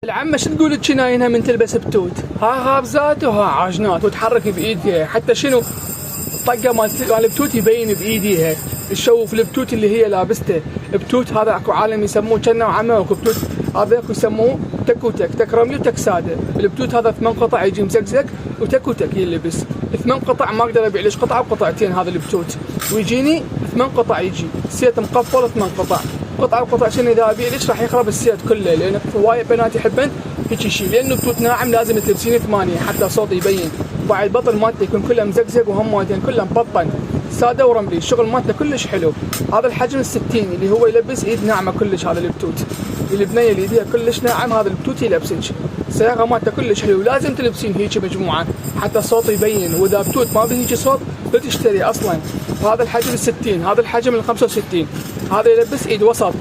العمة شو تقول تشناينها من تلبس بتوت؟ ها خابزات وها عاجنات وتحرك بايديها، حتى شنو الطقه مال البتوت يبين بايديها، تشوف البتوت اللي هي لابسته. بتوت هذا اكو عالم يسموه كنا وعمه، واكو بتوت هذا اكو يسموه تك وتك، تك رملي وتك ساده. البتوت هذا 8 قطع يجي مزقزق وتك وتك يلبس. 8 قطع ما اقدر ابيع ليش قطعه وقطعتين هذا البتوت، ويجيني 8 قطع يجي سيت مقفل 8 قطع. قطعه وقطع شنو اذا ابيع ليش راح يخرب السيت كله، لان هوايه بنات يحبن هيك شيء، لانه بتوت ناعم لازم تلبسين 8 حتى صوت يبين. وبعد البطل مالته يكون كله مزقزق وهم مالتين كله مبطن ساده ورملي، الشغل مالته كلش حلو. هذا الحجم ال60 اللي هو يلبس ايد ناعمه كلش. هذا البتوت البنيه اللي ايديها كلش ناعم هذا البتوت يلبسك. الصياغه مالته كلش حلو، لازم تلبسين هيك مجموعه حتى الصوت يبين. واذا بتوت ما بهيك صوت لا تشتري اصلا. هذا الحجم ال60، هذا الحجم ال65. هذا يلبس ايد وسط،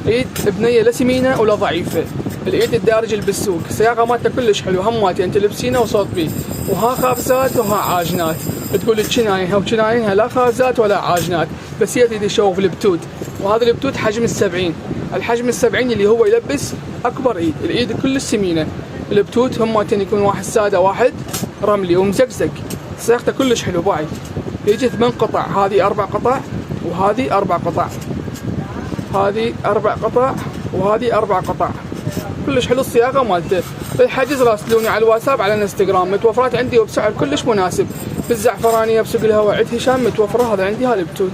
ايد بنيه لا سمينه ولا ضعيفه، الايد الدارج اللي بالسوق. الصياغه مالته كلش حلو، هم مالتين تلبسينه وصوت بيه. وها خابزات وها عاجنات، تقول تشناينها وشناينها لا خابزات ولا عاجنات، بس هي تريد تشوف البتوت. وهذا البتوت حجم ال70، الحجم ال70 اللي هو يلبس اكبر ايد، الايد كلش سمينه. البتوت هم مالتين يكون واحد ساده واحد رملي ومزقزق. صياغته كلش حلو باي. يجي 8 قطع، هذه 4 قطع وهذه 4 قطع، هذه 4 قطع وهذه 4 قطع. كلش حلو الصياغه مالته. الحجز راسلوني على الواتساب على الانستغرام، متوفرات عندي وبسعر كلش مناسب. بالزعفرانيه بسوق الهواء عند هشام متوفره، هذا عندي هالبتوت.